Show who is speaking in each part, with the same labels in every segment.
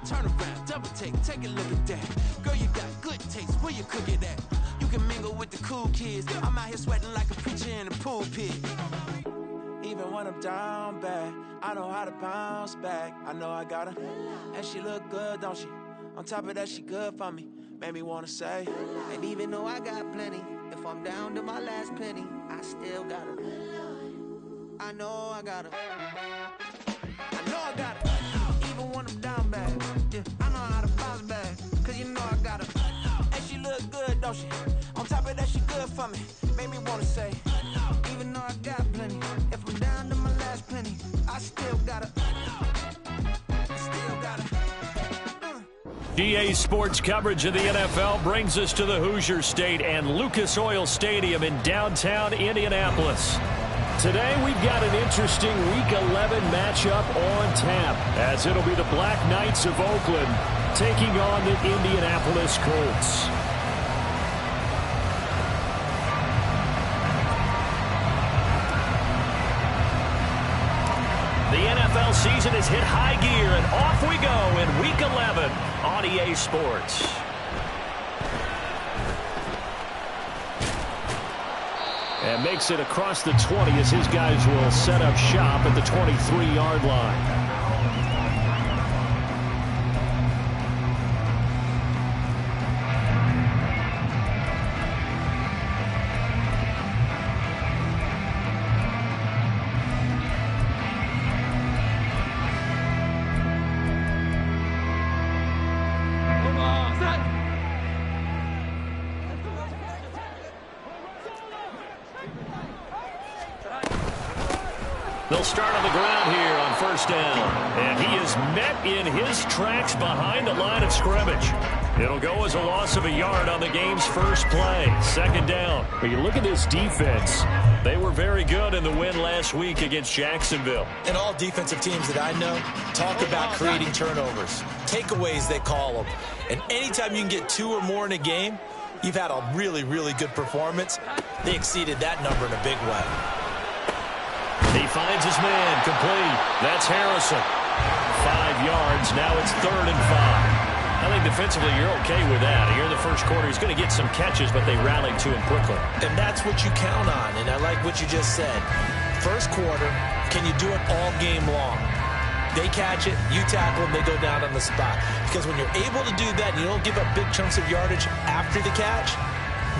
Speaker 1: Turn around, double take a look at that. Girl, you got good taste, where you cook it at? You can mingle with the cool kids. I'm out here sweating like a preacher in a pulpit. Even when I'm down bad, I know how to bounce back. I know I got her, and she look good, don't she? On top of that, she good for me. Made me wanna say, and even though I got plenty, if I'm down to my last penny, I still got her. I know I got her. I know I got her. Even when I'm down bad, yeah, I know how to bounce back. Cause you know I got her. And she look good, don't she? On top of that, she good for me. Made me wanna say, even though I got plenty, if I'm down to my last penny, I still got her. I still got her.
Speaker 2: GA Sports coverage of the NFL brings us to the Hoosier State and Lucas Oil Stadium in downtown Indianapolis. Today we've got an interesting Week 11 matchup on tap, as it'll be the Black Knights of Oakland taking on the Indianapolis Colts. The NFL season has hit high gear, and off we go in Week 11 on EA Sports. And makes it across the 20 as his guys will set up shop at the 23-yard line. They'll start on the ground here on first down. And he is met in his tracks behind the line of scrimmage. It'll go as a loss of a yard on the game's first play. Second down. When you look at this defense, they were very good in the win last week against Jacksonville.
Speaker 3: And all defensive teams that I know talk about creating turnovers. Takeaways, they call them. And anytime you can get 2 or more in a game, you've had a really, really good performance. They exceeded that number in a big way.
Speaker 2: He finds his man, complete. That's Harrison. 5 yards. Now it's 3rd and 5. I think defensively you're okay with that. Here in the first quarter, he's going to get some catches, but they rallied to him quickly.
Speaker 3: And that's what you count on, and I like what you just said. First quarter, can you do it all game long? They catch it, you tackle them, they go down on the spot. Because when you're able to do that and you don't give up big chunks of yardage after the catch,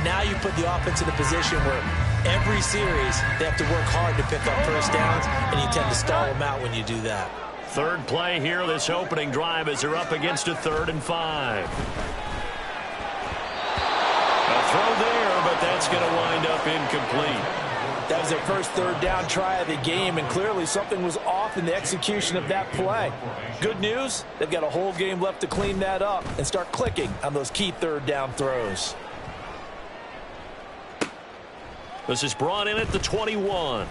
Speaker 3: now you put the offense in a position where every series they have to work hard to pick up first downs, and you tend to stall them out when you do that.
Speaker 2: Third play here, this opening drive, as they're up against a 3rd and 5. A throw there, but that's going to wind up incomplete.
Speaker 3: That was their first 3rd down try of the game, and clearly something was off in the execution of that play. Good news, they've got a whole game left to clean that up and start clicking on those key 3rd down throws.
Speaker 2: This is brought in at the 21.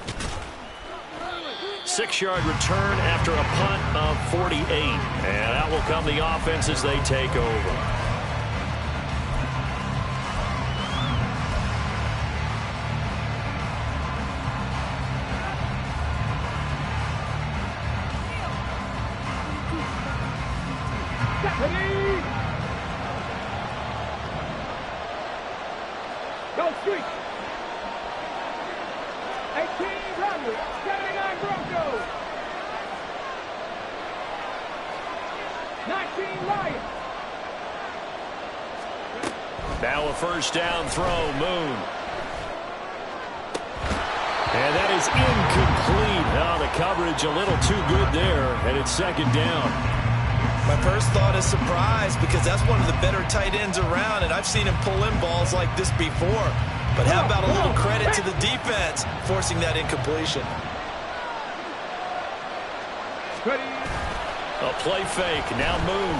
Speaker 2: 6-yard return after a punt of 48. And out will come the offense as they take over.
Speaker 4: Go street. 18 Browns, 79 Broncos. 19 Lions.
Speaker 2: Now a first down throw, Moon. And that is incomplete. Oh, the coverage a little too good there, and it's 2nd down.
Speaker 3: My first thought is surprise, because that's one of the better tight ends around, and I've seen him pull in balls like this before. But how about a little credit to the defense forcing that incompletion?
Speaker 2: A play fake. Now Moon.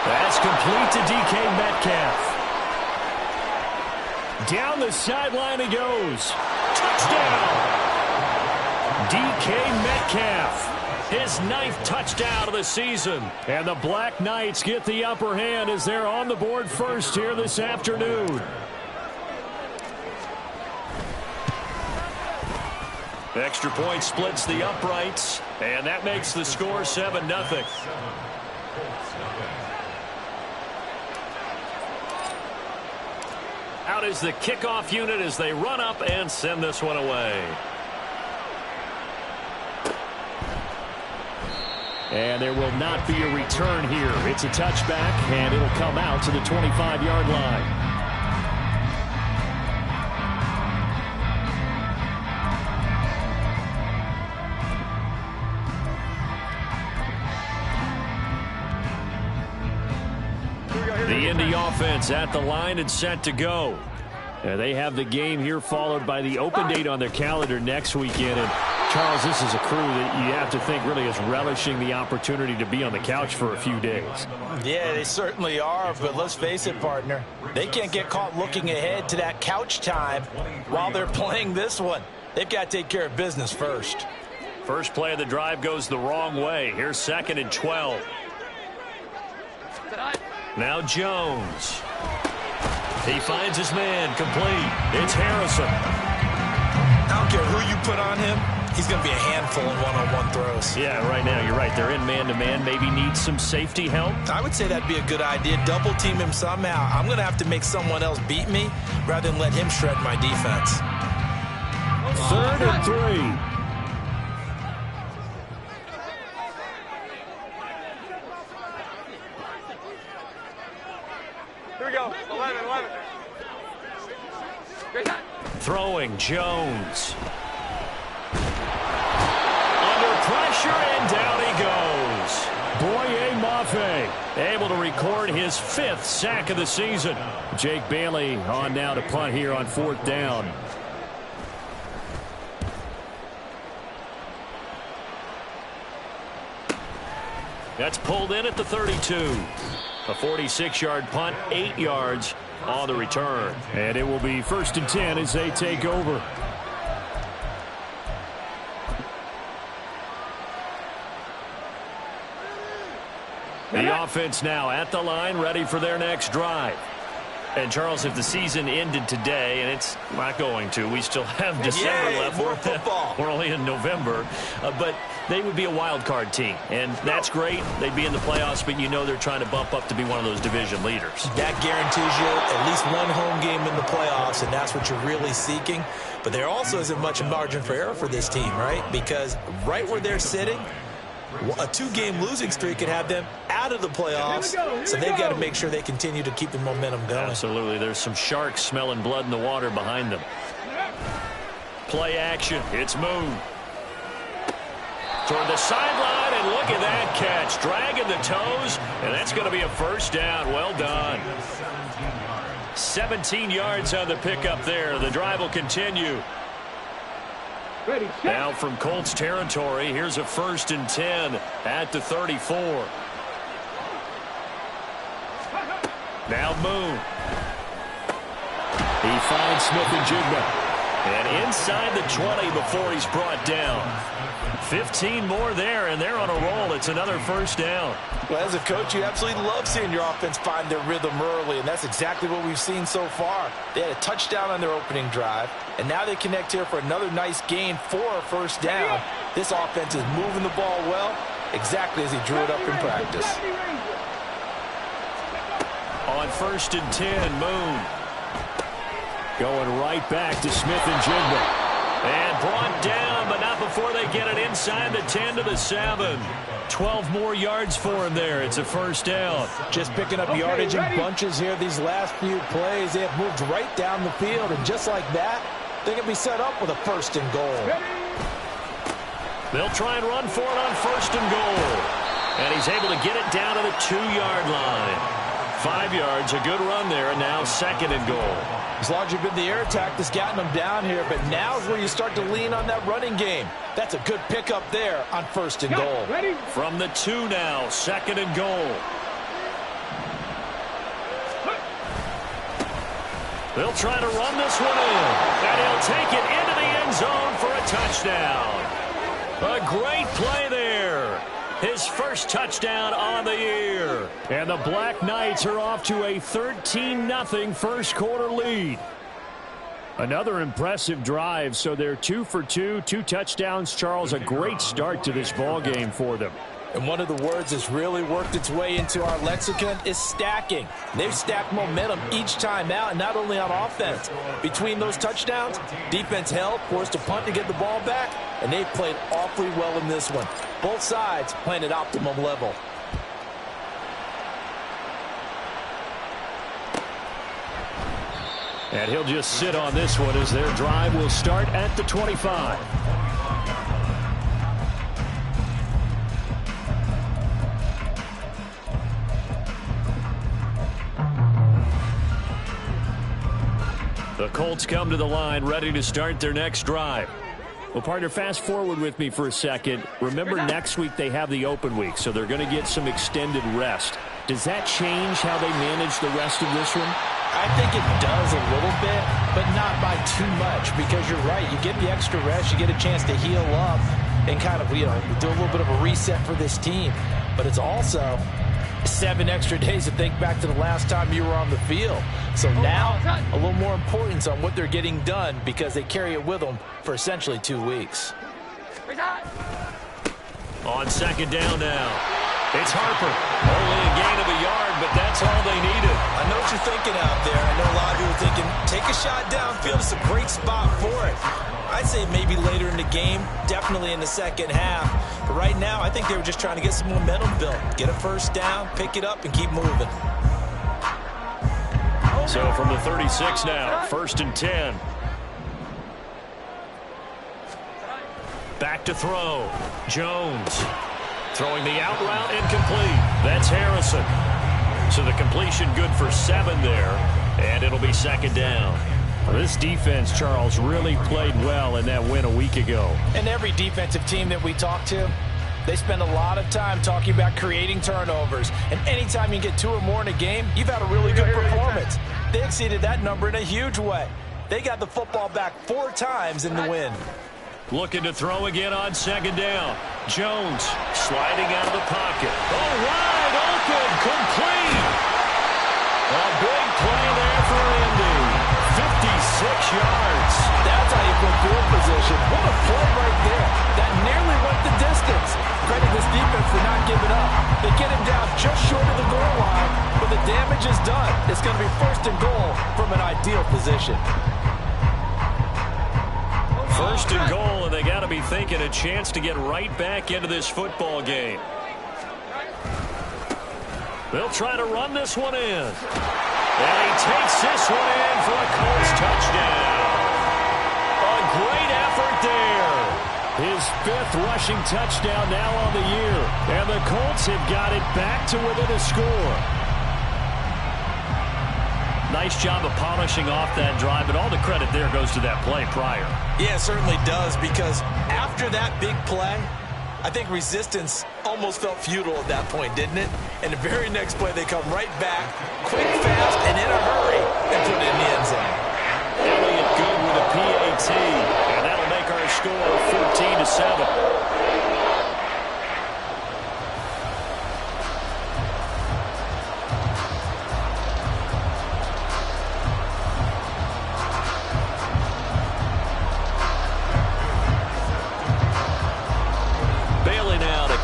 Speaker 2: That's complete to DK Metcalf. Down the sideline he goes. Touchdown! DK Metcalf. His 9th touchdown of the season. And the Black Knights get the upper hand as they're on the board first here this afternoon. Extra point splits the uprights, and that makes the score 7-0. Out is the kickoff unit as they run up and send this one away. And there will not be a return here. It's a touchback, and it'll come out to the 25-yard line. The Indy offense at the line and set to go. They have the game here followed by the open date on their calendar next weekend. And Charles, this is a crew that you have to think really is relishing the opportunity to be on the couch for a few days.
Speaker 3: Yeah, they certainly are, but let's face it, partner. They can't get caught looking ahead to that couch time while they're playing this one. They've got to take care of business first.
Speaker 2: First play of the drive goes the wrong way. Here's 2nd and 12. Now Jones. He finds his man complete. It's Harrison.
Speaker 3: I don't care who you put on him. He's going to be a handful in one-on-one throws.
Speaker 2: Yeah, right now you're right. They're in man-to-man. Maybe needs some safety help.
Speaker 3: I would say that'd be a good idea. Double team him somehow. I'm going to have to make someone else beat me rather than let him shred my defense.
Speaker 2: 3rd and 3.
Speaker 4: Here we go. 11.
Speaker 2: Throwing Jones. Under pressure, and down he goes. Boye Mafe able to record his 5th sack of the season. Jake Bailey on now to punt here on 4th down. That's pulled in at the 32. A 46-yard punt, 8 yards on the return. And it will be 1st and 10 as they take over. The offense now at the line, ready for their next drive. And, Charles, if the season ended today, and it's not going to, we still have December left.
Speaker 3: More football.
Speaker 2: We're only in November. But they would be a wild card team, and that's great. They'd be in the playoffs, but you know they're trying to bump up to be one of those division leaders.
Speaker 3: That guarantees you at least one home game in the playoffs, and that's what you're really seeking. But there also isn't much margin for error for this team, right? Because right where they're sitting, a 2-game losing streak could have them out of the playoffs, so they've got to make sure they continue to keep the momentum going.
Speaker 2: Absolutely. There's some sharks smelling blood in the water behind them. Play action. It's Moon. Toward the sideline, and look at that catch. Dragging the toes, and that's going to be a 1st down. Well done. 17 yards on the pickup there. The drive will continue.
Speaker 4: Ready,
Speaker 2: Now from Colts territory, here's a 1st and 10 at the 34. Now Moon. He finds Smith-Njigba. And inside the 20 before he's brought down. 15 more there, and they're on a roll. It's another 1st down.
Speaker 3: Well, as a coach, you absolutely love seeing your offense find their rhythm early, and that's exactly what we've seen so far. They had a touchdown on their opening drive, and now they connect here for another nice gain for a 1st down. This offense is moving the ball well, exactly as he drew it up in practice.
Speaker 2: On 1st and 10, Moon. Going right back to Smith-Njigba. And brought down, but not before they get it inside the 10 to the 7. 12 more yards for him there. It's a 1st down.
Speaker 3: Just picking up yardage in bunches here these last few plays. They have moved right down the field, and just like that, they can be set up with a 1st and goal.
Speaker 2: They'll try and run for it on 1st and goal. And he's able to get it down to the 2-yard line. 5 yards, a good run there, and now 2nd and goal.
Speaker 3: It's largely been the air attack that's gotten them down here, but now is where you start to lean on that running game. That's a good pickup there on 1st and goal.
Speaker 4: Ready?
Speaker 2: From the 2 now, 2nd and goal. They'll try to run this one in, and he'll take it into the end zone for a touchdown. A great play there. His 1st touchdown on the year. And the Black Knights are off to a 13-0 1st quarter lead. Another impressive drive, so they're 2 for 2, 2 touchdowns. Charles, a great start to this ball game for them.
Speaker 3: And one of the words that's really worked its way into our lexicon is stacking. They've stacked momentum each time out, and not only on offense. Between those touchdowns, defense held, forced a punt to get the ball back, and they've played awfully well in this one. Both sides playing at optimum level.
Speaker 2: And he'll just sit on this one as their drive will start at the 25. The Colts come to the line ready to start their next drive. Well, partner, fast forward with me for a second. Remember, next week they have the open week, so they're going to get some extended rest. Does that change how they manage the rest of this one?
Speaker 3: I think it does a little bit, but not by too much, because you're right. You get the extra rest, you get a chance to heal up and kind of, do a little bit of a reset for this team. But it's also 7 extra days to think back to the last time you were on the field. So now a little more importance on what they're getting done because they carry it with them for essentially 2 weeks.
Speaker 2: On second down now. It's Harper. Only a gain of a yard, but that's all they needed.
Speaker 3: I know what you're thinking out there. I know a lot of people are thinking, take a shot downfield. It's a great spot for it. I'd say maybe later in the game, definitely in the second half. But right now, I think they were just trying to get some momentum built. Get a first down, pick it up, and keep moving.
Speaker 2: So from the 36 now, 1st and 10. Back to throw. Jones. Throwing the out route incomplete. That's Harrison. So the completion good for 7 there. And it'll be second down. Well, this defense, Charles, really played well in that win a week ago.
Speaker 3: And every defensive team that we talk to, they spend a lot of time talking about creating turnovers. And anytime you get 2 or more in a game, you've had a really good performance. They exceeded that number in a huge way. They got the football back 4 times in the win.
Speaker 2: Looking to throw again on second down. Jones sliding out of the pocket. Oh, wide open, complete. A big play there for Indy. 56 yards.
Speaker 3: That's how you put field position. What a play right there. That nearly went the distance. Credit this defense for not giving up. They get him down just short of the goal line, but the damage is done. It's going to be 1st and goal from an ideal position.
Speaker 2: 1st and goal, and they got to be thinking a chance to get right back into this football game. They'll try to run this one in. And he takes this one in for a Colts touchdown. A great effort there. His 5th rushing touchdown now on the year. And the Colts have got it back to within a score. Nice job of polishing off that drive, but all the credit there goes to that play prior.
Speaker 3: Yeah, it certainly does, because after that big play, I think resistance almost felt futile at that point, didn't it? And the very next play, they come right back, quick, fast, and in a hurry, and put it in the end zone.
Speaker 2: Elliott good with a PAT, and that'll make our score 14-7.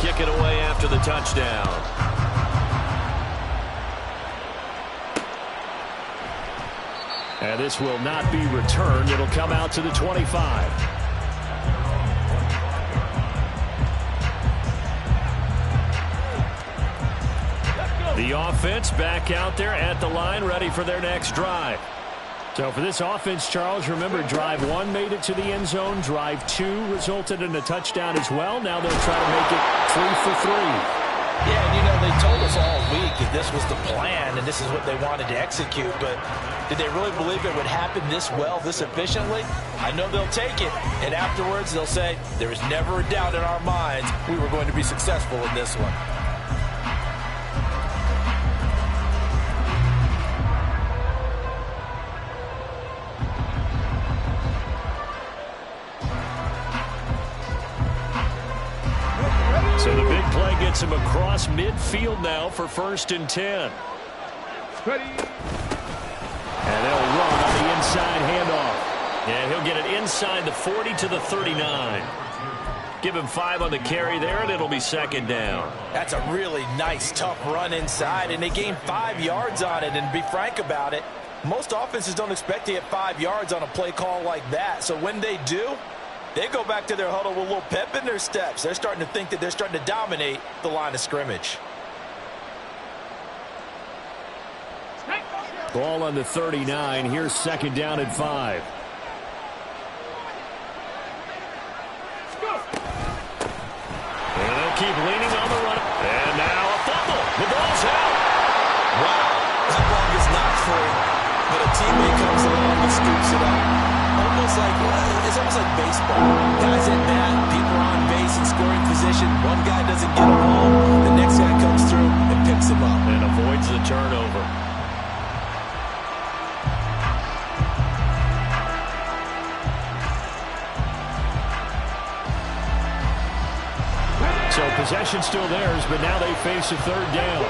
Speaker 2: Kick it away after the touchdown. And this will not be returned. It'll come out to the 25. The offense back out there at the line, ready for their next drive. So for this offense, Charles, remember, drive 1 made it to the end zone. Drive 2 resulted in a touchdown as well. Now they'll try to make it 3 for 3.
Speaker 3: Yeah, and they told us all week that this was the plan and this is what they wanted to execute, but did they really believe it would happen this well, this efficiently? I know they'll take it, and afterwards they'll say, there was never a doubt in our minds we were going to be successful in this one.
Speaker 2: So the big play gets him across midfield now for 1st and 10.
Speaker 4: Ready.
Speaker 2: And they'll run on the inside handoff. And he'll get it inside the 40 to the 39. Give him 5 on the carry there, and it'll be second down.
Speaker 3: That's a really nice, tough run inside, and they gained 5 yards on it. And to be frank about it, most offenses don't expect to get 5 yards on a play call like that. So when they do, they go back to their huddle with a little pep in their steps. They're starting to think that they're starting to dominate the line of scrimmage.
Speaker 2: Ball on the 39. Here's second down and 5. And they'll keep leaning on the run. And now a fumble. The ball's out.
Speaker 3: Wow, that ball gets knocked free, but a teammate comes along and scoops it up. It's almost like baseball. Guys at bat, people are on base in scoring position. One guy doesn't get him home. The next guy comes through and picks him up.
Speaker 2: And avoids the turnover. So possession still theirs, but now they face a third down.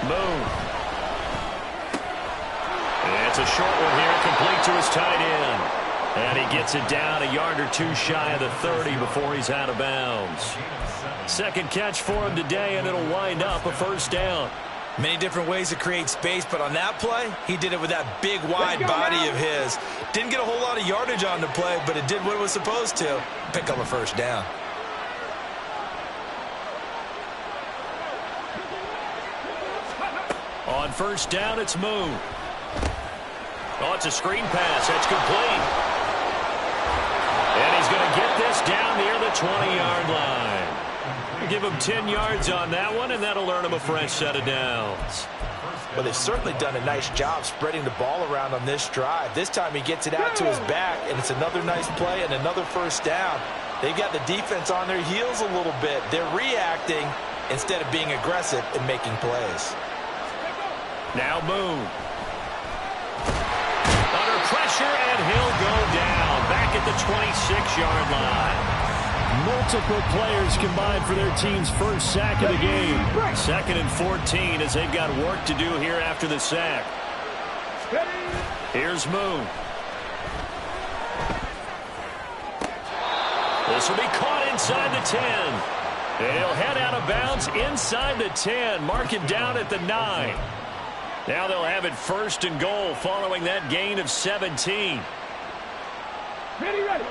Speaker 2: Boom. And it's a short one here, complete to his tight end. And he gets it down a yard or two shy of the 30 before he's out of bounds. Second catch for him today, and it'll wind up a first down.
Speaker 3: Many different ways to create space, but on that play, he did it with that big, wide body of his. Didn't get a whole lot of yardage on the play, but it did what it was supposed to. Pick up a first down.
Speaker 2: On first down, it's Moon. Oh, it's a screen pass. That's complete. And he's going to get this down near the 20-yard line. Give him 10 yards on that one, and that'll earn him a fresh set of downs.
Speaker 3: Well, they've certainly done a nice job spreading the ball around on this drive. This time he gets it out to his back, and it's another nice play and another first down. They've got the defense on their heels a little bit. They're reacting instead of being aggressive and making plays.
Speaker 2: Now Moon. Under pressure, and he'll go down. Back at the 26-yard line. Multiple players combined for their team's first sack of the game. Second and 14 as they've got work to do here after the sack. Here's Moon. This will be caught inside the 10. And he'll head out of bounds inside the 10. Mark it down at the 9. Now they'll have it first and goal following that gain of 17.
Speaker 4: Ready.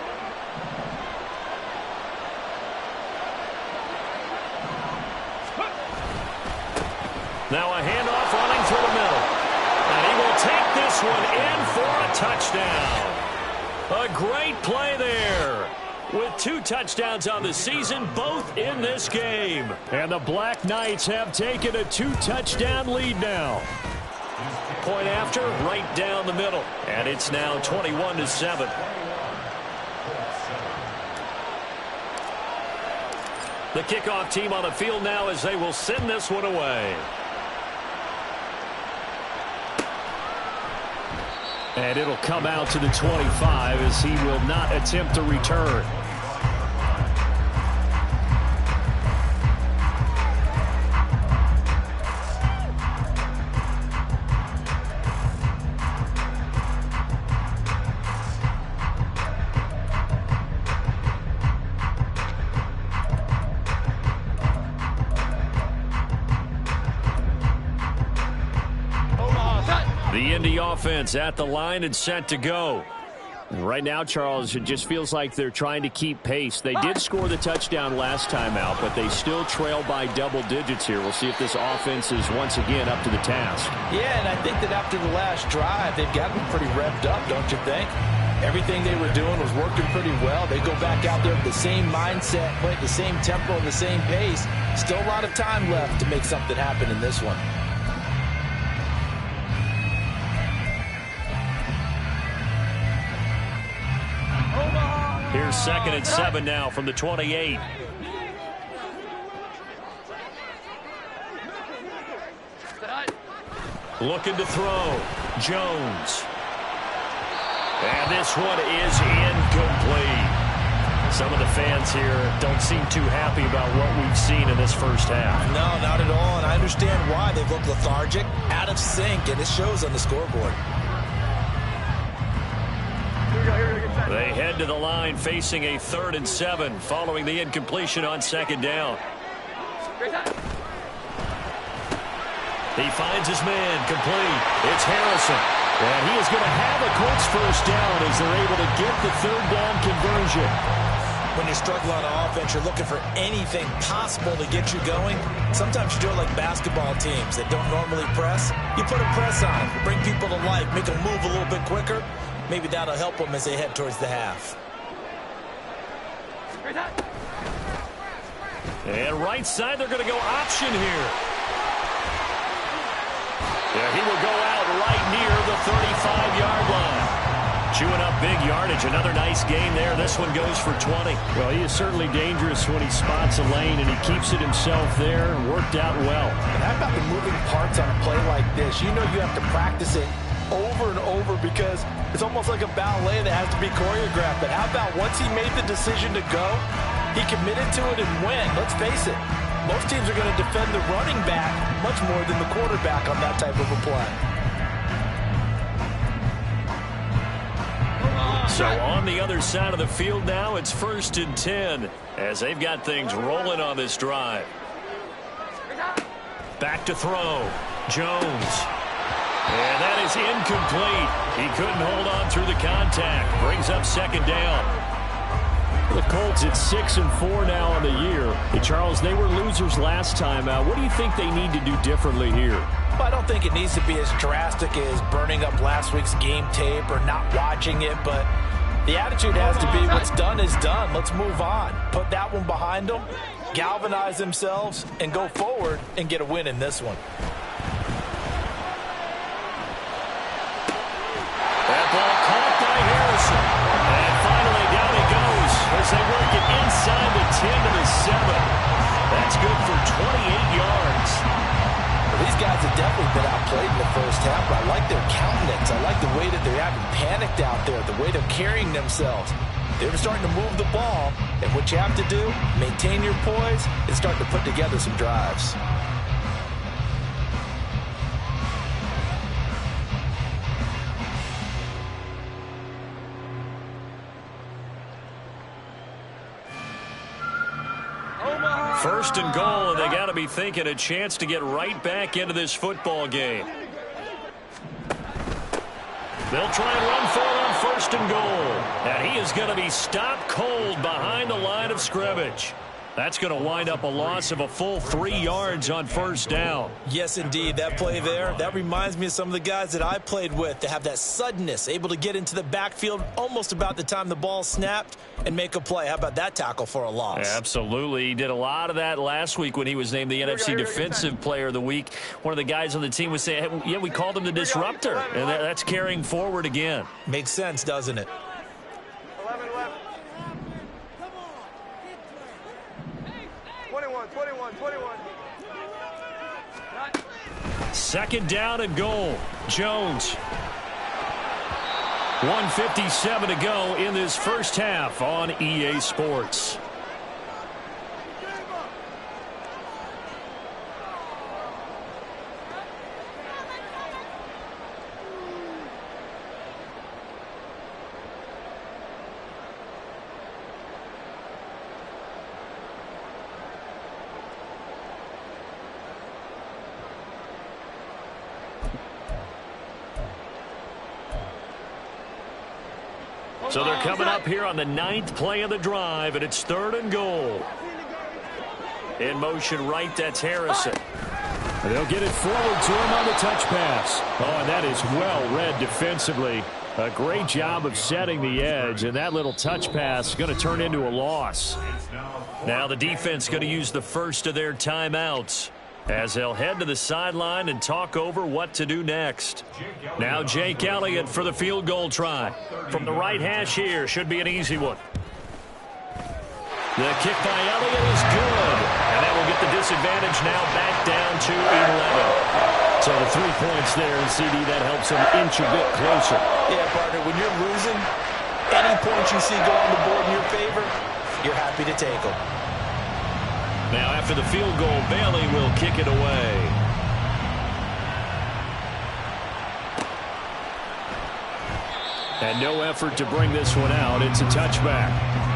Speaker 2: Now a handoff running through the middle. And he will take this one in for a touchdown. A great play there. With 2 touchdowns on the season, both in this game. And the Black Knights have taken a 2-touchdown lead now. Point after, right down the middle. And it's now 21-7. The kickoff team on the field now as they will send this one away. And it'll come out to the 25 as he will not attempt to return. The Indy offense at the line and set to go. Right now, Charles, it just feels like they're trying to keep pace. They did score the touchdown last time out, but they still trail by double digits here. We'll see if this offense is once again up to the task.
Speaker 3: Yeah, and I think that after the last drive, they've got them pretty revved up, don't you think? Everything they were doing was working pretty well. They go back out there with the same mindset, play at the same tempo and the same pace. Still a lot of time left to make something happen in this one.
Speaker 2: Here's second and 7 now from the 28. Looking to throw. Jones. And this one is incomplete. Some of the fans here don't seem too happy about what we've seen in this first half.
Speaker 3: No, not at all, and I understand why. They've looked lethargic, out of sync, and it shows on the scoreboard.
Speaker 2: They head to the line facing a 3rd and 7 following the incompletion on 2nd down. He finds his man complete. It's Harrison. And he is going to have a Colts first down as they're able to get the 3rd down conversion.
Speaker 3: When you're struggling on offense, you're looking for anything possible to get you going. Sometimes you do it like basketball teams that don't normally press. You put a press on them, bring people to life, make them move a little bit quicker. Maybe that'll help them as they head towards the half.
Speaker 2: And right side, they're going to go option here. Yeah, he will go out right near the 35-yard line. Chewing up big yardage. Another nice gain there. This one goes for 20.
Speaker 5: Well, he is certainly dangerous when he spots a lane, and he keeps it himself there. Worked out well.
Speaker 6: And how about the moving parts on a play like this? You know you have to practice it over and over because it's almost like a ballet that has to be choreographed. But how about once he made the decision to go, he committed to it and went. Let's face it. Most teams are going to defend the running back much more than the quarterback on that type of a play.
Speaker 2: So on the other side of the field now, it's 1st and 10 as they've got things rolling on this drive. Back to throw. Jones. And that is incomplete. He couldn't hold on through the contact. Brings up 2nd down.
Speaker 5: The Colts at 6-4 now on the year. Hey, Charles, they were losers last time out. What do you think they need to do differently here?
Speaker 6: Well, I don't think it needs to be as drastic as burning up last week's game tape or not watching it, but the attitude has to be what's done is done. Let's move on. Put that one behind them, galvanize themselves, and go forward and get a win in this one.
Speaker 2: That ball caught by Harrison. And finally down he goes as they work it inside the 10 to the 7. That's good for 28 yards.
Speaker 6: Well, these guys have definitely been outplayed in the first half, but I like their countenance. I like the way that they're acting panicked out there, the way they're carrying themselves. They're starting to move the ball, and what you have to do, maintain your poise and start to put together some drives.
Speaker 2: First and goal, and they got to be thinking a chance to get right back into this football game. They'll try and run for it on 1st and goal. And he is going to be stopped cold behind the line of scrimmage. That's going to wind up a loss of a full 3 yards on 1st down.
Speaker 3: Yes, indeed. That play there, that reminds me of some of the guys that I played with to have that suddenness, able to get into the backfield almost about the time the ball snapped and make a play. How about that tackle for a loss?
Speaker 2: Absolutely. He did a lot of that last week when he was named the NFC Defensive Player of the Week. One of the guys on the team was saying, hey, yeah, we called him the disruptor. And that's carrying forward again.
Speaker 3: Makes sense, doesn't it?
Speaker 4: 21.
Speaker 2: 2nd down and goal. Jones. 1:57 to go in this first half on EA Sports. So they're coming up here on the 9th play of the drive, and it's 3rd and goal. In motion right, that's Harrison.
Speaker 5: They'll get it forward to him on the touch pass. Oh, and that is well read defensively. A great job of setting the edge, and that little touch pass is going to turn into a loss.
Speaker 2: Now the defense going to use the first of their timeouts as they'll head to the sideline and talk over what to do next. Now Jake Elliott for the field goal try. From the right hash here, should be an easy one. The kick by Elliott is good, and that will get the disadvantage now back down to 11.
Speaker 5: So the 3 points there, and CD, that helps them inch a bit closer.
Speaker 3: Yeah, partner, when you're losing, any points you see go on the board in your favor, you're happy to take them.
Speaker 2: Now after the field goal, Bailey will kick it away.
Speaker 5: And no effort to bring this one out. It's a touchback.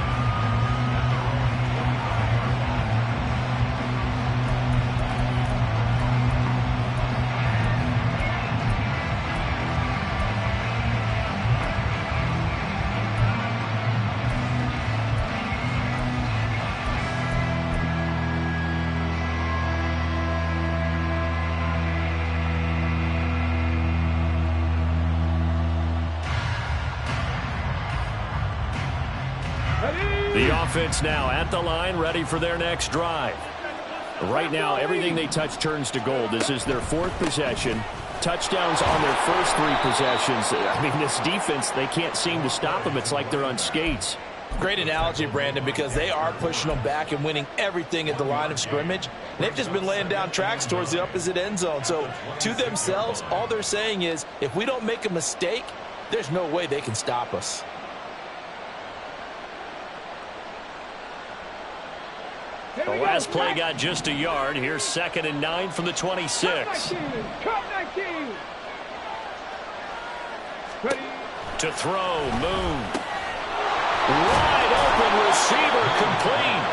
Speaker 5: The offense now at the line, ready for their next drive. Right now, everything they touch turns to gold. This is their 4th possession. Touchdowns on their first 3 possessions. I mean, this defense, they can't seem to stop them. It's like they're on skates.
Speaker 3: Great analogy, Brandon, because they are pushing them back and winning everything at the line of scrimmage. They've just been laying down tracks towards the opposite end zone. So to themselves, all they're saying is, if we don't make a mistake, there's no way they can stop us.
Speaker 2: The last play got just a yard. Here's 2nd and 9 from the 26. To throw, Moon. Wide open receiver, complete.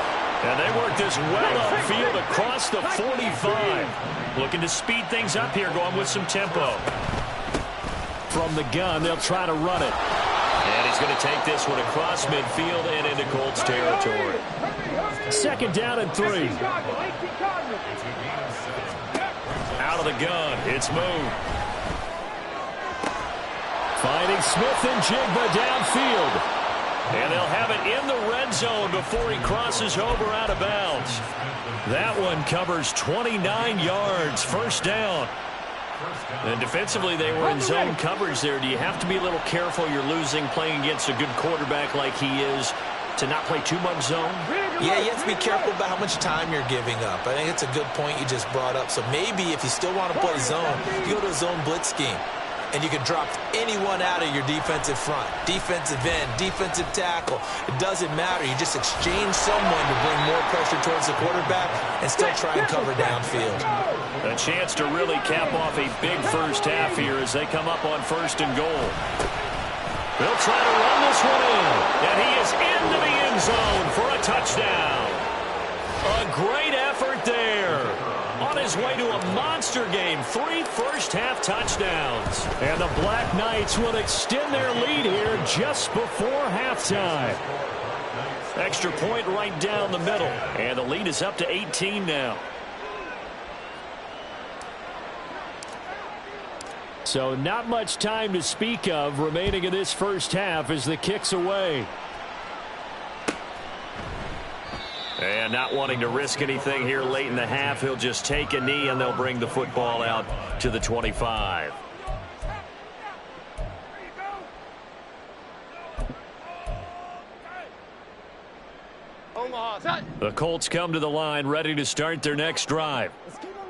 Speaker 2: And they work this well upfield across the 45. Looking to speed things up here, going with some tempo.
Speaker 5: From the gun, they'll try to run it.
Speaker 2: And he's going to take this one across midfield and into Colts territory.
Speaker 5: 2nd down and 3.
Speaker 2: Out of the gun, it's Moon.
Speaker 5: Finding Smith and Jigba downfield.
Speaker 2: And they'll have it in the red zone before he crosses over out of bounds. That one covers 29 yards, 1st down. And defensively, they were in zone coverage there. Do you have to be a little careful? You're losing, playing against a good quarterback like he is, to not play too much zone?
Speaker 3: Yeah, you have to be careful about how much time you're giving up. I think it's a good point you just brought up. So maybe if you still want to play zone, you go to a zone blitz scheme. And you can drop anyone out of your defensive front, defensive end, defensive tackle. It doesn't matter. You just exchange someone to bring more pressure towards the quarterback and still try and cover downfield.
Speaker 2: A chance to really cap off a big first half here as they come up on 1st and goal. They'll try to run this one in. And he is into the end zone for a touchdown. A great effort there. On his way to a monster game, 3 first-half touchdowns.
Speaker 5: And the Black Knights will extend their lead here just before halftime.
Speaker 2: Extra point right down the middle. And the lead is up to 18 now.
Speaker 5: So not much time to speak of remaining in this first half as the kick's away.
Speaker 2: And not wanting to risk anything here late in the half, he'll just take a knee and they'll bring the football out to the 25. The Colts come to the line ready to start their next drive.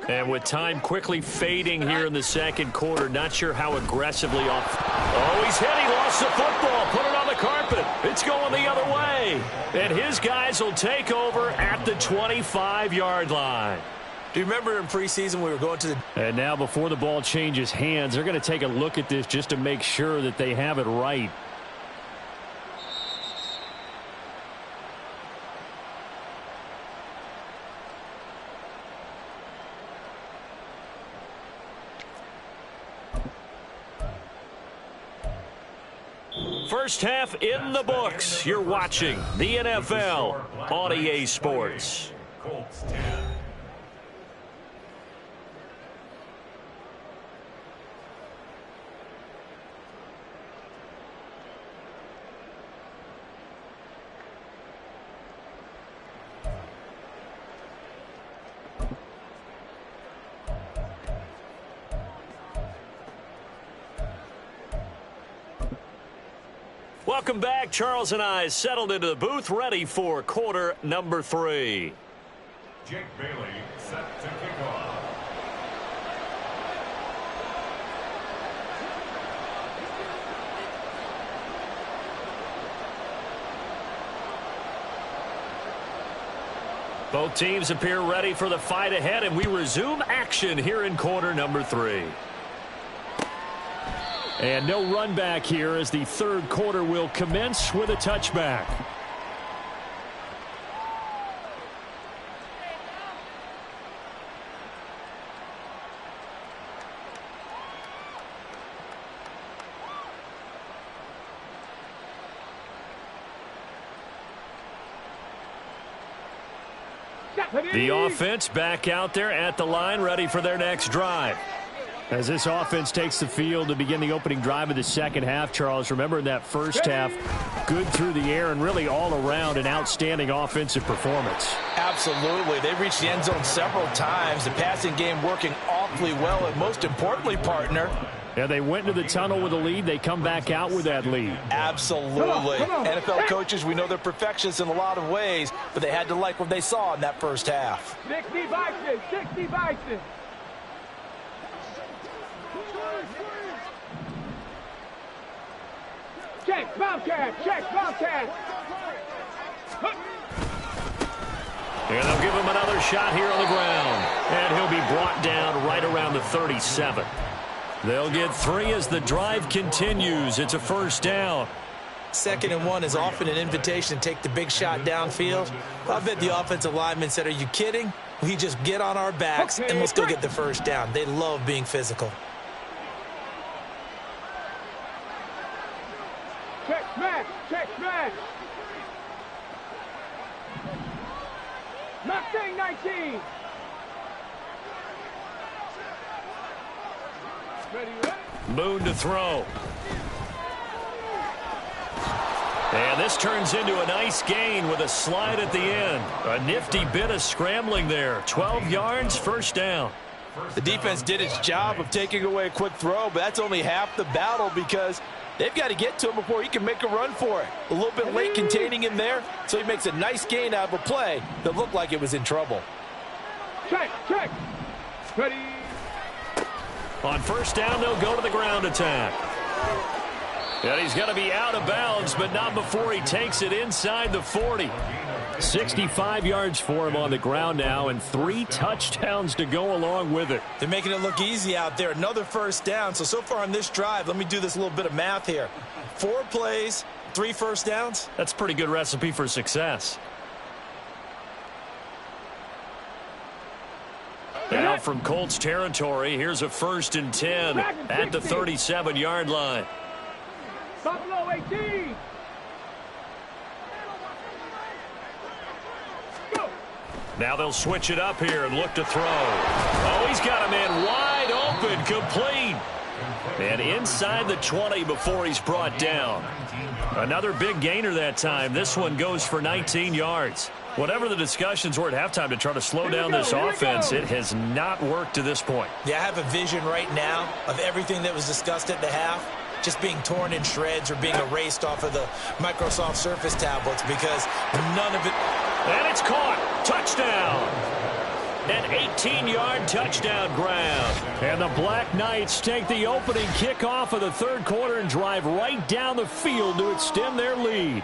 Speaker 2: And with time quickly fading here in the 2nd quarter, not sure how aggressively off. Oh, he's hit. He lost the football. Put it on the carpet. It's going the other way. And his guys will take over at the 25-yard line.
Speaker 3: Do you remember in preseason we were going to the...
Speaker 5: And now before the ball changes hands, they're going to take a look at this just to make sure that they have it right.
Speaker 2: First half in the books. You're watching the NFL on EA Sports. Welcome back. Charles and I settled into the booth, ready for quarter number 3.
Speaker 4: Jake Bailey set to kick off.
Speaker 2: Both teams appear ready for the fight ahead, and we resume action here in quarter number 3. And no run back here as the third quarter will commence with a touchback. The offense back out there at the line, ready for their next drive. As this offense takes the field to begin the opening drive of the second half, Charles, remember in that first half, good through the air and really all around an outstanding offensive performance.
Speaker 3: Absolutely. They reached the end zone several times. The passing game working awfully well, and most importantly, partner,
Speaker 2: yeah, they went into the tunnel with a lead. They come back out with that lead.
Speaker 3: Absolutely. Come on. NFL coaches, we know they're perfectionists in a lot of ways, but they had to like what they saw in that first half.
Speaker 4: 60 Bison, 60 Bison. Check, Bobcat, check, Bobcat.
Speaker 2: And they'll give him another shot here on the ground. And he'll be brought down right around the 37. They'll get 3 as the drive continues. It's a first down.
Speaker 3: 2nd and 1 is often an invitation to take the big shot downfield. I bet the offensive lineman said, are you kidding? We just get on our backs and let's go get the first down. They love being physical.
Speaker 4: Check smash, check smash. Mustang 19. Ready.
Speaker 2: Moon to throw. And this turns into a nice gain with a slide at the end. A nifty bit of scrambling there. 12 yards, first down.
Speaker 3: The defense did its job of taking away a quick throw, but that's only half the battle because they've got to get to him before he can make a run for it. A little bit late containing him there, so he makes a nice gain out of a play that looked like it was in trouble.
Speaker 4: Check, check. Ready.
Speaker 2: On first down, they'll go to the ground attack. And he's going to be out of bounds, but not before he takes it inside the 40. 65 yards for him on the ground now, and 3 touchdowns to go along with it.
Speaker 3: They're making it look easy out there. Another first down. So far on this drive, let me do this little bit of math here. 4 plays, 3 first downs.
Speaker 2: That's a pretty good recipe for success. Now from Colts territory, here's a 1st and 10 at the 37-yard line.
Speaker 4: Buffalo 18. Go.
Speaker 2: Now they'll switch it up here and look to throw. Oh, he's got a man wide open, complete. And inside the 20 before he's brought down. Another big gainer that time. This one goes for 19 yards. Whatever the discussions were at halftime to try to slow down this offense, it has not worked to this point.
Speaker 3: Yeah, I have a vision right now of everything that was discussed at the half just being torn in shreds or being erased off of the Microsoft Surface tablets because none of it.
Speaker 2: And it's caught. Touchdown. An 18-yard touchdown grab. And the Black Knights take the opening kickoff of the third quarter and drive right down the field to extend their lead.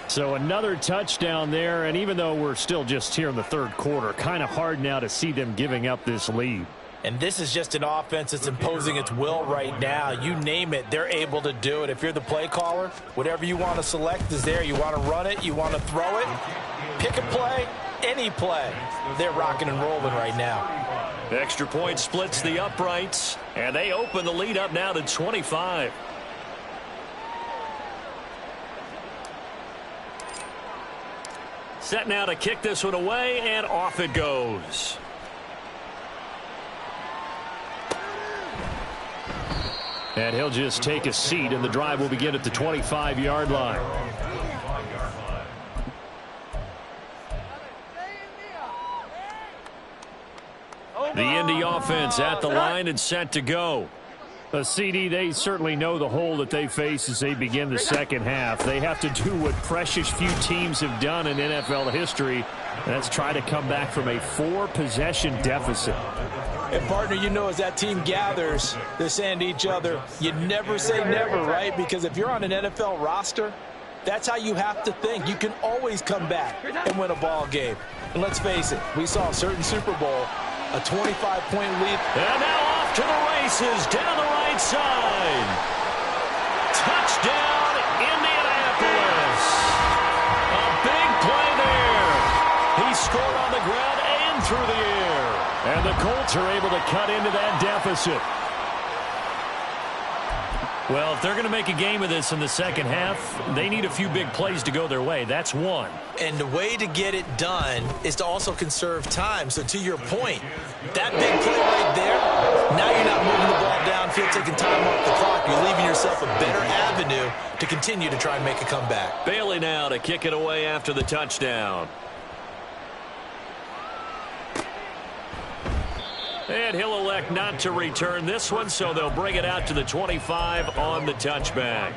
Speaker 2: So another touchdown there, and even though we're still just here in the third quarter, kind of hard now to see them giving up this lead.
Speaker 3: And this is just an offense that's imposing its will right now. You name it, they're able to do it. If you're the play caller, whatever you want to select is there. You want to run it, you want to throw it, pick a play, any play. They're rocking and rolling right now.
Speaker 2: Extra point splits the uprights, and they open the lead up now to 25. Set now to kick this one away, and off it goes. And he'll just take a seat, and the drive will begin at the 25-yard line. The Indy offense at the line and set to go. CD, they certainly know the hole that they face as they begin the second half. They have to do what precious few teams have done in NFL history, and that's try to come back from a 4-possession deficit.
Speaker 3: And, partner, you know as that team gathers, they're saying to each other, you never say never, right? Because if you're on an NFL roster, that's how you have to think. You can always come back and win a ball game. And let's face it, we saw a certain Super Bowl, a 25-point lead.
Speaker 2: And now off to the races down the right side. Touchdown, Indianapolis. A big play there. He scored on the ground and through the air. And the Colts are able to cut into that deficit. Well, if they're going to make a game of this in the second half, they need a few big plays to go their way. That's one.
Speaker 3: And the way to get it done is to also conserve time. So to your point, that big play right there, now you're not moving the ball downfield, taking time off the clock. You're leaving yourself a better avenue to continue to try and make a comeback.
Speaker 2: Bailey now to kick it away after the touchdown. And he'll elect not to return this one, so they'll bring it out to the 25 on the touchback.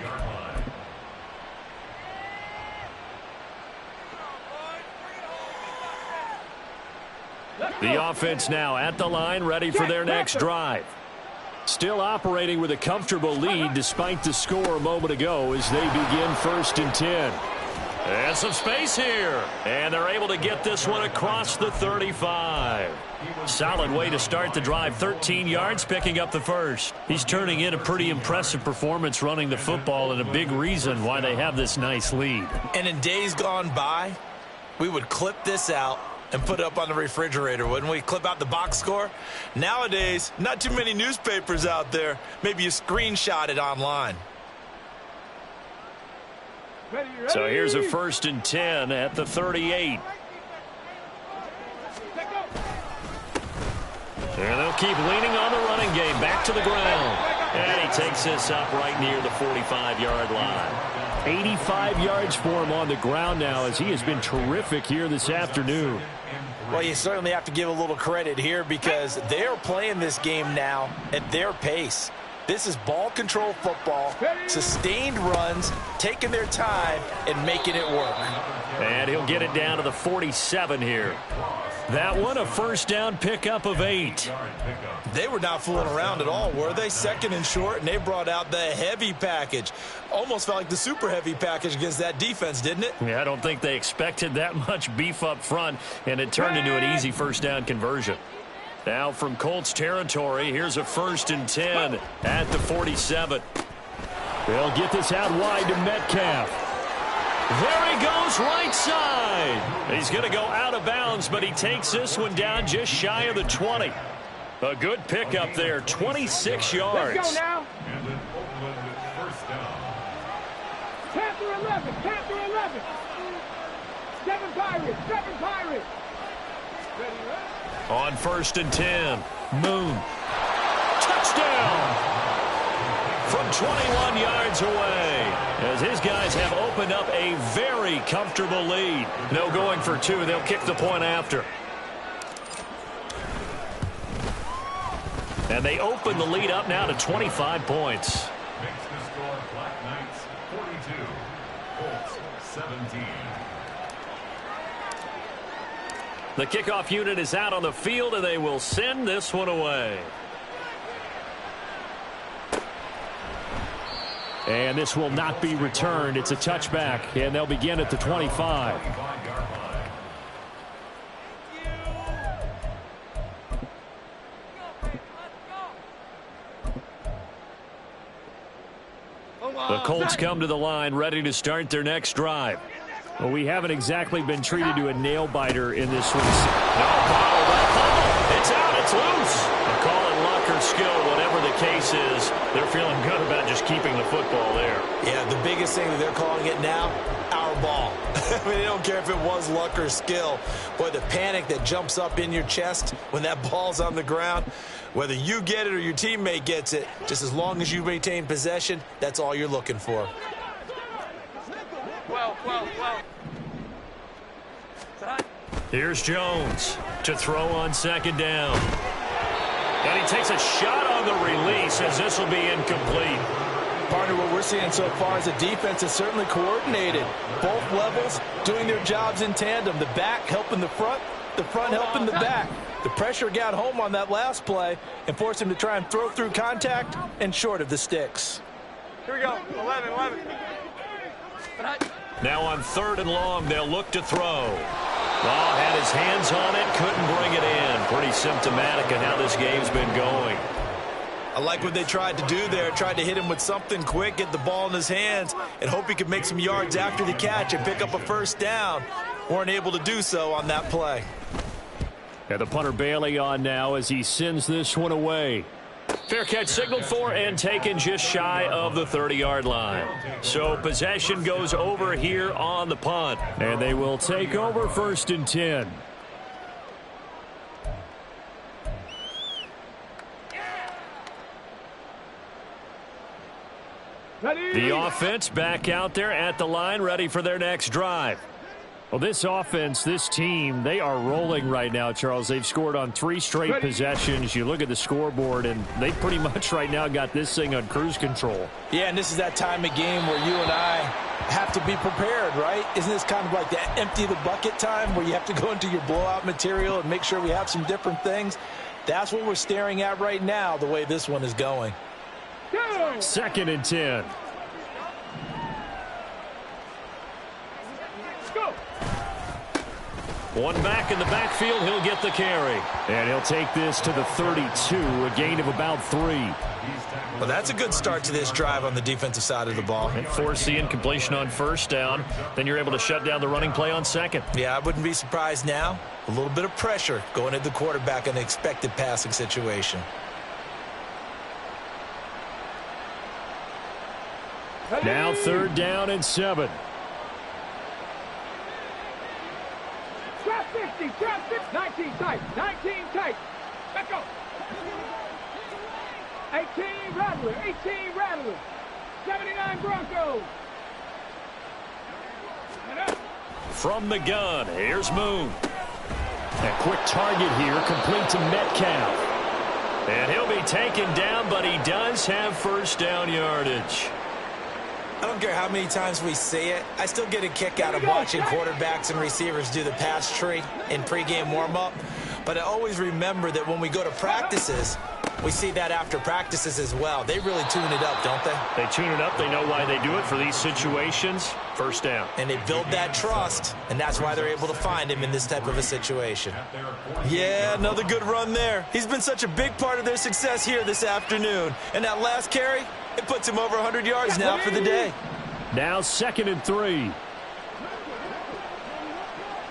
Speaker 2: The offense now at the line, ready for their next drive. Still operating with a comfortable lead despite the score a moment ago as they begin 1st and 10. And some space here. And they're able to get this one across the 35. Solid way to start the drive. 13 yards, picking up the first. He's turning in a pretty impressive performance running the football, and a big reason why they have this nice lead.
Speaker 3: And in days gone by, we would clip this out and put it up on the refrigerator, wouldn't we? Clip out the box score. Nowadays, not too many newspapers out there. Maybe you screenshot it online.
Speaker 2: So here's a 1st and 10 at the 38. And they'll keep leaning on the running game. Back to the ground. And he takes this up right near the 45-yard line. 85 yards for him on the ground now as he has been terrific here this afternoon.
Speaker 3: Well, you certainly have to give a little credit here because they're playing this game now at their pace. This is ball control football, sustained runs, taking their time and making it work.
Speaker 2: And he'll get it down to the 47 here. That one a 1st down pickup of 8.
Speaker 3: They were not fooling around at all, were they? 2nd and short, and they brought out the heavy package. Almost felt like the super heavy package against that defense, didn't it?
Speaker 2: Yeah, I don't think they expected that much beef up front, and it turned into an easy 1st down conversion. Now from Colts territory, here's a 1st and 10 at the 47. They'll get this out wide to Metcalf. There he goes, right side. He's going to go out of bounds, but he takes this one down just shy of the 20. A good pickup there, 26 yards.
Speaker 4: Let's go now. 10 through 11, 10 through 11. 7 Pirates, 7 Pirates. Ready, ready?
Speaker 2: On 1st and 10, Moon. Touchdown! From 21 yards away, as his guys have opened up a very comfortable lead. No going for 2. They'll kick the point after. And they open the lead up now to 25 points.
Speaker 7: Makes the score Black Knights 42, Colts 17.
Speaker 2: The kickoff unit is out on the field, and they will send this one away. And this will not be returned. It's a touchback, and they'll begin at the 25. The Colts come to the line, ready to start their next drive. Well, we haven't exactly been treated to a nail-biter in this one. No, it's out, it's loose. They call it luck or skill, whatever the case is. They're feeling good about just keeping the football there.
Speaker 3: Yeah, the biggest thing that they're calling it now, our ball. I mean, they don't care if it was luck or skill. Boy, the panic that jumps up in your chest when that ball's on the ground, whether you get it or your teammate gets it, just as long as you maintain possession, that's all you're looking for.
Speaker 4: Well.
Speaker 2: Here's Jones to throw on 2nd down. And he takes a shot on the release as this will be incomplete.
Speaker 3: Partner, what we're seeing so far is the defense is certainly coordinated. Both levels doing their jobs in tandem. The back helping the front helping the back. The pressure got home on that last play and forced him to try and throw through contact and short of the sticks.
Speaker 4: Here we go. 11.
Speaker 2: Now on 3rd and long, they'll look to throw. Oh, had his hands on it, couldn't bring it in. Pretty symptomatic of how this game's been going.
Speaker 3: I like what they tried to do there. Tried to hit him with something quick, get the ball in his hands, and hope he could make some yards after the catch and pick up a first down. Weren't able to do so on that play.
Speaker 5: And the punter Bailey on now as he sends this one away.
Speaker 2: Fair catch signaled for and taken just shy of the 30-yard line. So possession goes over here on the punt.
Speaker 5: And they will take over 1st and 10.
Speaker 2: The offense back out there at the line, ready for their next drive.
Speaker 5: Well, this offense, this team, they are rolling right now, Charles. They've scored on 3 straight possessions. You look at the scoreboard, and they pretty much right now got this thing on cruise control.
Speaker 3: Yeah, and this is that time of game where you and I have to be prepared, right? Isn't this kind of like the empty the bucket time where you have to go into your blowout material and make sure we have some different things? That's what we're staring at right now, the way this one is going.
Speaker 5: 2nd and 10.
Speaker 2: One back in the backfield, he'll get the carry.
Speaker 5: And he'll take this to the 32, a gain of about 3.
Speaker 3: Well, that's a good start to this drive on the defensive side of the ball.
Speaker 2: And force the incompletion on 1st down. Then you're able to shut down the running play on 2nd.
Speaker 3: Yeah, I wouldn't be surprised now. A little bit of pressure going at the quarterback in an expected passing situation.
Speaker 5: Now 3rd down and 7.
Speaker 4: Trap 50, trap 50. 19 tight, 19 tight. Let's go. 18 Rattler, 18 Rattler. 79 Broncos.
Speaker 2: From the gun, here's Moon.
Speaker 5: A quick target here, complete to Metcalf.
Speaker 2: And he'll be taken down, but he does have 1st down yardage.
Speaker 3: I don't care how many times we see it. I still get a kick out of watching quarterbacks and receivers do the pass tree in pregame warm-up. But I always remember that when we go to practices, we see that after practices as well. They really tune it up, don't they?
Speaker 2: They tune it up. They know why they do it for these situations. 1st down.
Speaker 3: And they build that trust, and that's why they're able to find him in this type of a situation. Yeah, another good run there. He's been such a big part of their success here this afternoon. And that last carry, it puts him over 100 yards now for the day.
Speaker 5: Now 2nd and 3.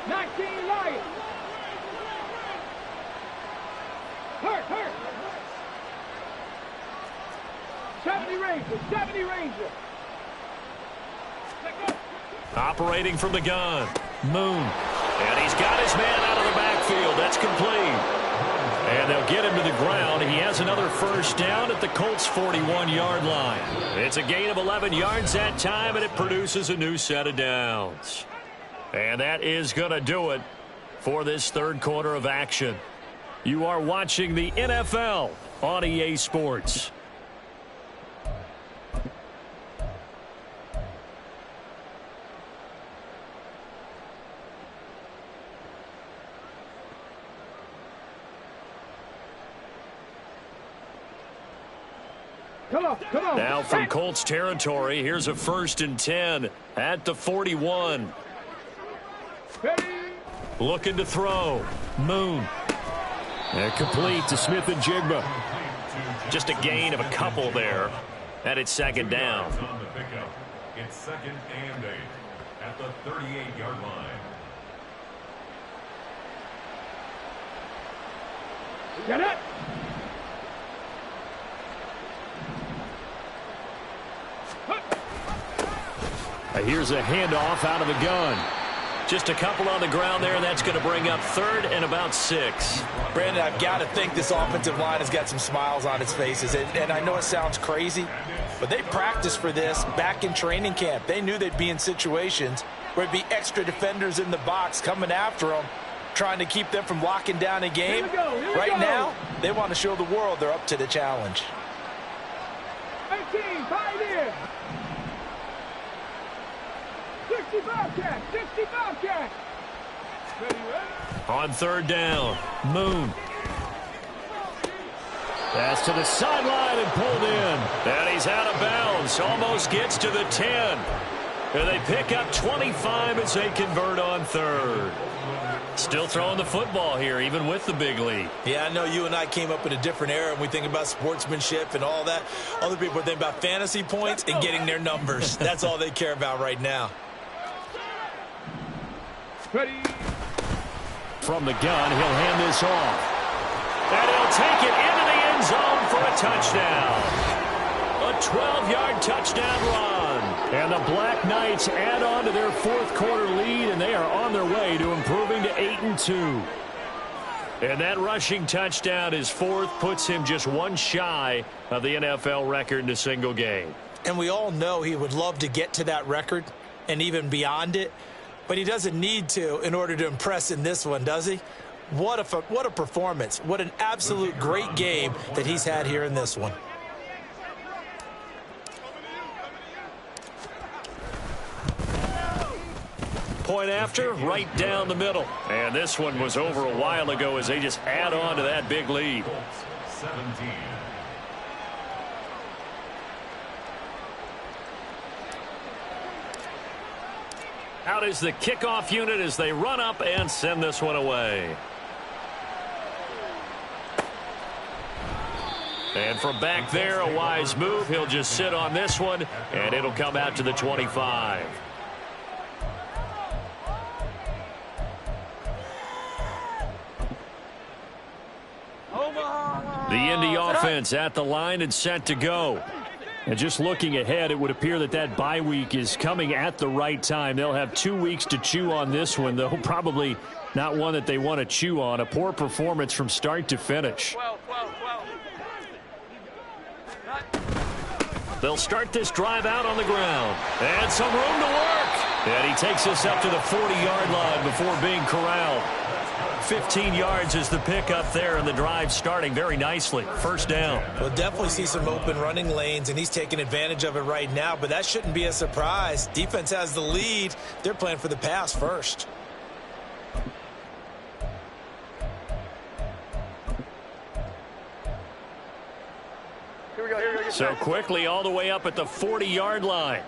Speaker 4: 19 Lions. Hurt. 70 Ranger, 70 Ranger.
Speaker 2: Operating from the gun. Moon. And he's got his man out of the backfield. That's complete. And they'll get him to the ground. He has another 1st down at the Colts' 41-yard line. It's a gain of 11 yards that time, and it produces a new set of downs. And that is going to do it for this 3rd quarter of action. You are watching the NFL on EA Sports.
Speaker 4: Come on.
Speaker 2: Now from Colts territory, here's a 1st and 10 at the 41. Looking to throw. Moon.
Speaker 5: And complete to Smith and Jigba.
Speaker 2: Just a gain of a couple there. And it's 2nd down.
Speaker 7: On the pickup. It's 2nd and 8 at the 38-yard line.
Speaker 4: Get it.
Speaker 5: Here's a handoff out of the gun.
Speaker 2: Just a couple on the ground there. That's going to bring up 3rd and about 6.
Speaker 3: Brandon, I've got to think this offensive line has got some smiles on its faces. And I know it sounds crazy, but they practiced for this back in training camp. They knew they'd be in situations where it'd be extra defenders in the box coming after them, trying to keep them from locking down a game. Right now, they want to show the world they're up to the challenge.
Speaker 4: 18, Pioneer. 65 catch, 65 catch.
Speaker 2: On 3rd down, Moon.
Speaker 5: Pass to the sideline and pulled in.
Speaker 2: And he's out of bounds. Almost gets to the 10. And they pick up 25 as they convert on 3rd. Still throwing the football here, even with the big lead.
Speaker 3: Yeah, I know you and I came up in a different era, and we think about sportsmanship and all that. Other people think about fantasy points and getting their numbers. That's all they care about right now.
Speaker 4: Ready.
Speaker 2: From the gun, he'll hand this off. And he'll take it into the end zone for a touchdown. A 12-yard touchdown run. And the Black Knights add on to their fourth quarter lead, and they are on their way to improving to 8-2. And that rushing touchdown, his fourth, puts him just one shy of the NFL record in a single game.
Speaker 3: And we all know he would love to get to that record and even beyond it, but he doesn't need to in order to impress in this one, does he? What a performance. What an absolute great game that he's had here in this one.
Speaker 2: Point after, right down the middle. And this one was over a while ago as they just add on to that big lead.
Speaker 7: 17.
Speaker 2: Out is the kickoff unit as they run up and send this one away. And from back there, a wise move. He'll just sit on this one, and it'll come out to the 25. The Indy offense at the line and set to go. And just looking ahead, it would appear that that bye week is coming at the right time. They'll have 2 weeks to chew on this one, though probably not one that they want to chew on. A poor performance from start to finish. They'll start this drive out on the ground. And some room to work. And he takes us up to the 40-yard line before being corralled. 15 yards is the pickup there, and the drive starting very nicely. First down.
Speaker 3: We'll definitely see some open running lanes, and he's taking advantage of it right now, but that shouldn't be a surprise. Defense has the lead. They're playing for the pass first.
Speaker 2: So quickly all the way up at the 40-yard line.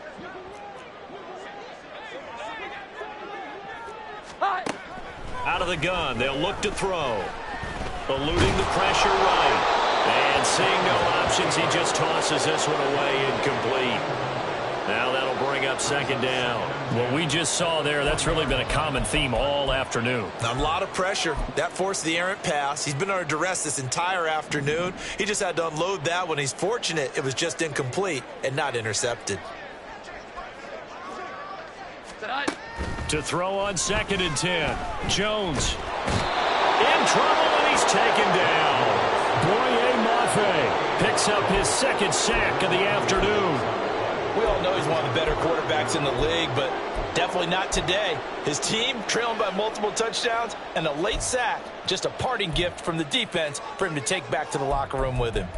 Speaker 2: Out of the gun, they'll look to throw. Eluding the pressure right. And seeing no options, he just tosses this one away incomplete. Now that'll bring up second down. What we just saw there, that's really been a common theme all afternoon.
Speaker 3: A lot of pressure. That forced the errant pass. He's been under duress this entire afternoon. He just had to unload that one. He's fortunate it was just incomplete and not intercepted.
Speaker 2: To throw on 2nd and 10. Jones in trouble, and he's taken down. Boye Mafe picks up his second sack of the afternoon.
Speaker 3: We all know he's one of the better quarterbacks in the league, but definitely not today. His team trailing by multiple touchdowns and a late sack. Just a parting gift from the defense for him to take back to the locker room with him.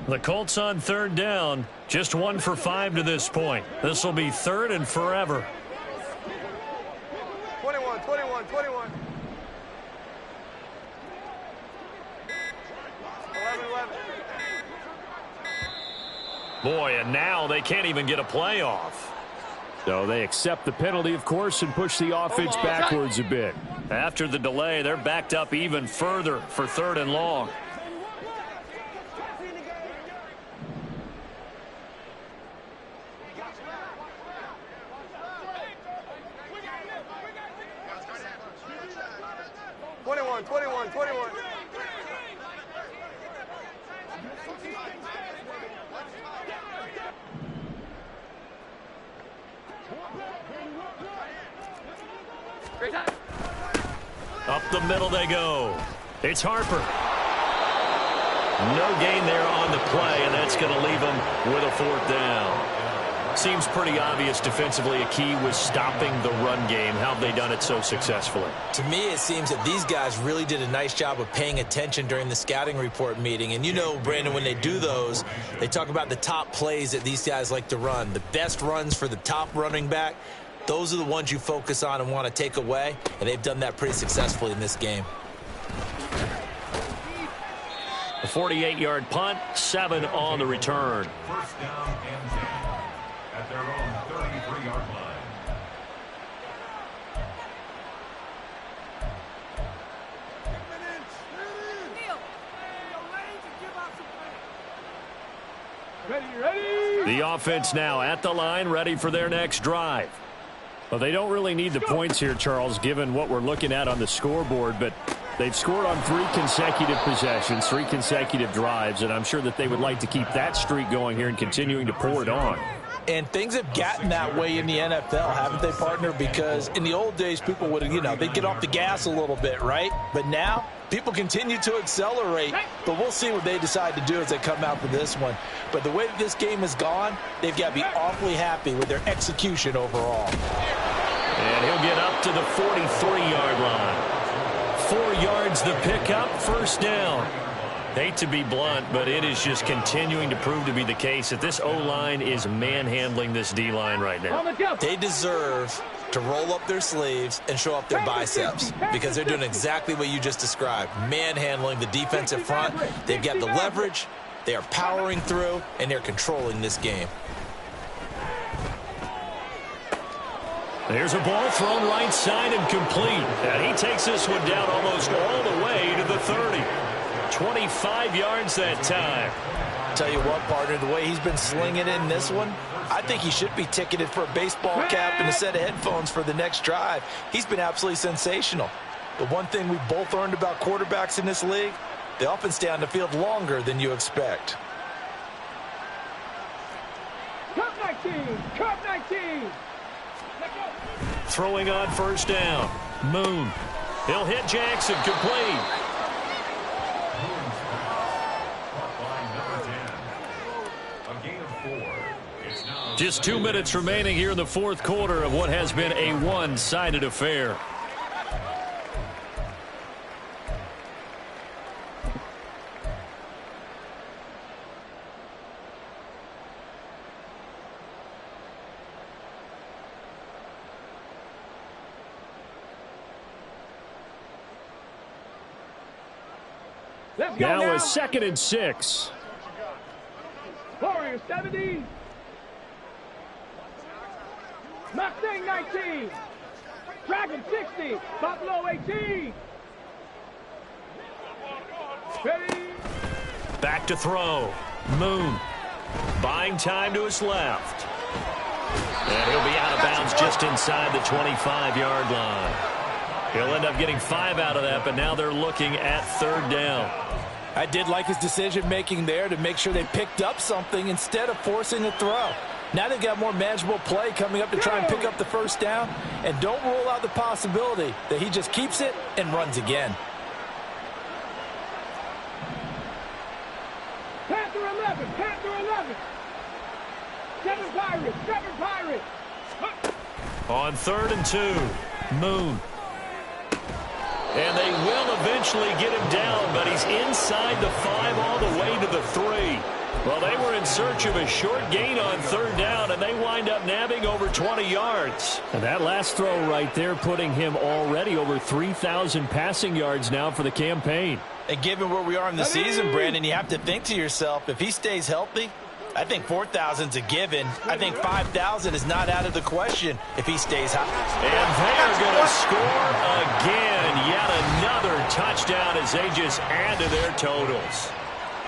Speaker 2: The Colts on 3rd down, just 1 for 5 to this point. This will be 3rd and forever.
Speaker 4: 21. 11.
Speaker 2: Boy, and now they can't even get a playoff. So they accept the penalty, of course, and push the offense backwards a bit. After the delay, they're backed up even further for 3rd and long. Up the middle they go. It's Harper. No gain there on the play, and that's going to leave them with a 4th down. Seems pretty obvious defensively a key was stopping the run game. How have they done it so successfully?
Speaker 3: To me, it seems that these guys really did a nice job of paying attention during the scouting report meeting. And you know, Brandon, when they do those, they talk about the top plays that these guys like to run. The best runs for the top running back. Those are the ones you focus on and want to take away, and they've done that pretty successfully in this game.
Speaker 2: 48-yard punt, 7 on the return.
Speaker 7: First down and 10 at their own 33-yard line.
Speaker 2: The offense now at the line, ready for their next drive. Well, they don't really need the points here, Charles, given what we're looking at on the scoreboard, but they've scored on 3 consecutive possessions, 3 consecutive drives, and I'm sure that they would like to keep that streak going here and continuing to pour it on.
Speaker 3: And things have gotten that way in the NFL, haven't they, partner? Because in the old days, people would, they'd get off the gas a little bit, right? But now, people continue to accelerate. But we'll see what they decide to do as they come out for this one. But the way that this game has gone, they've got to be awfully happy with their execution overall.
Speaker 2: And he'll get up to the 43-yard line. 4 yards the pickup, first down. Hate to be blunt, but it is just continuing to prove to be the case that this O-line is manhandling this D-line right now.
Speaker 3: They deserve to roll up their sleeves and show up their biceps because they're doing exactly what you just described, manhandling the defensive front. They've got the leverage, they are powering through, and they're controlling this game.
Speaker 2: There's a ball thrown right side and complete. And he takes this one down almost all the way to the 30. 25 yards that time.
Speaker 3: Tell you what, partner, the way he's been slinging in this one, I think he should be ticketed for a baseball cap and a set of headphones for the next drive. He's been absolutely sensational. The one thing we both learned about quarterbacks in this league, they often stay on the field longer than you expect.
Speaker 4: Cup 19! Cup 19!
Speaker 2: Throwing on first down. Moon. He'll hit Jackson, complete. Just 2 minutes remaining here in the fourth quarter of what has been a one-sided affair. Now a 2nd and 6.
Speaker 4: Warriors 70. Mustang 19. Dragon 60. Buffalo 18. Ready.
Speaker 2: Back to throw. Moon. Buying time to his left. And he'll be out of bounds just inside the 25-yard line. He'll end up getting 5 out of that, but now they're looking at 3rd down.
Speaker 3: I did like his decision-making there to make sure they picked up something instead of forcing a throw. Now they've got more manageable play coming up to try and pick up the first down. And don't rule out the possibility that he just keeps it and runs again.
Speaker 4: Panther 11. Panther 11. 7 Pirates. 7 Pirates.
Speaker 2: On 3rd and 2. Moon. And they will eventually get him down, but he's inside the 5 all the way to the 3. Well, they were in search of a short gain on 3rd down, and they wind up nabbing over 20 yards. And that last throw right there putting him already over 3,000 passing yards now for the campaign.
Speaker 3: And given where we are in the season, Brandon, you have to think to yourself, if he stays healthy, I think 4,000's a given. I think 5,000 is not out of the question if he stays high.
Speaker 2: And they're going to score again. Yet another touchdown as they just add to their totals.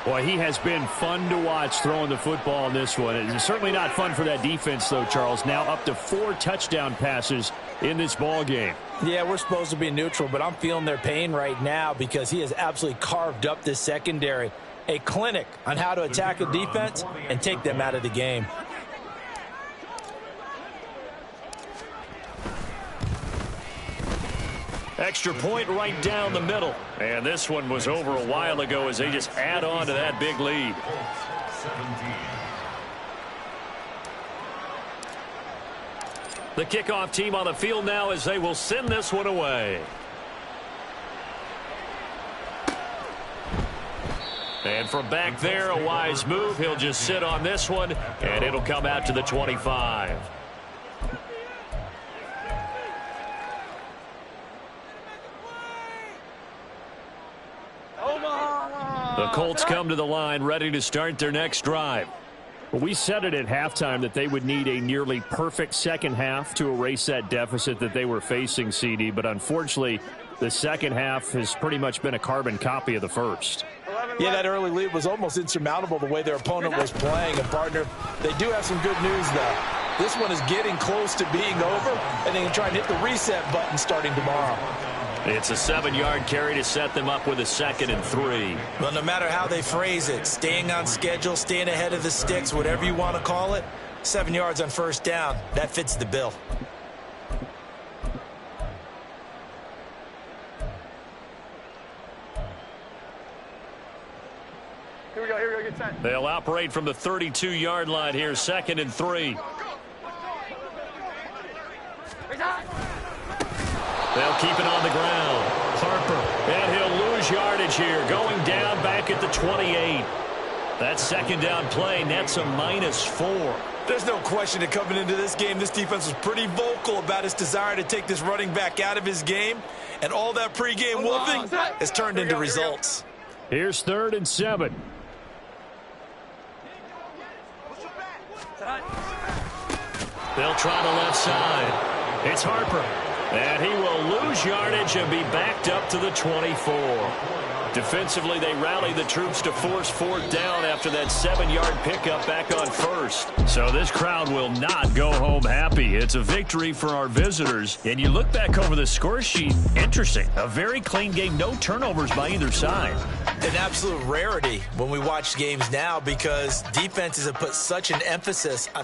Speaker 2: Boy, he has been fun to watch throwing the football in this one. It's certainly not fun for that defense, though, Charles. Now up to 4 touchdown passes in this ball game.
Speaker 3: Yeah, we're supposed to be neutral, but I'm feeling their pain right now because he has absolutely carved up this secondary. A clinic on how to attack a defense and take them out of the game.
Speaker 2: Extra point right down the middle. And this one was over a while ago as they just add on to that big lead. The kickoff team on the field now as they will send this one away. And from back there, a wise move. He'll just sit on this one, and it'll come out to the 25. The Colts come to the line ready to start their next drive.
Speaker 5: We said it at halftime that they would need a nearly perfect second half to erase that deficit that they were facing, CD, but unfortunately the second half has pretty much been a carbon copy of the first.
Speaker 3: Yeah, that early lead was almost insurmountable the way their opponent was playing. And, partner, they do have some good news, though. This one is getting close to being over, and they can try and hit the reset button starting tomorrow.
Speaker 2: It's a 7-yard carry to set them up with a 2nd and 3.
Speaker 3: Well, no matter how they phrase it, staying on schedule, staying ahead of the sticks, whatever you want to call it, 7 yards on first down, that fits the bill.
Speaker 6: Here we go, get set.
Speaker 2: They'll operate from the 32-yard line here, 2nd and 3. They'll keep it on the ground. Harper, and he'll lose yardage here, going down back at the 28. That second down play nets a -4.
Speaker 3: There's no question that coming into this game, this defense was pretty vocal about its desire to take this running back out of his game, and all that pregame wolfing has turned into results.
Speaker 5: Here's 3rd and 7.
Speaker 2: They'll try the left side. It's Harper. And he will lose yardage and be backed up to the 24. Defensively, they rally the troops to force 4th down after that 7-yard pickup back on 1st.
Speaker 5: So this crowd will not go home happy. It's a victory for our visitors. And you look back over the score sheet, interesting. A very clean game, no turnovers by either side.
Speaker 3: An absolute rarity when we watch games now because defenses have put such an emphasis on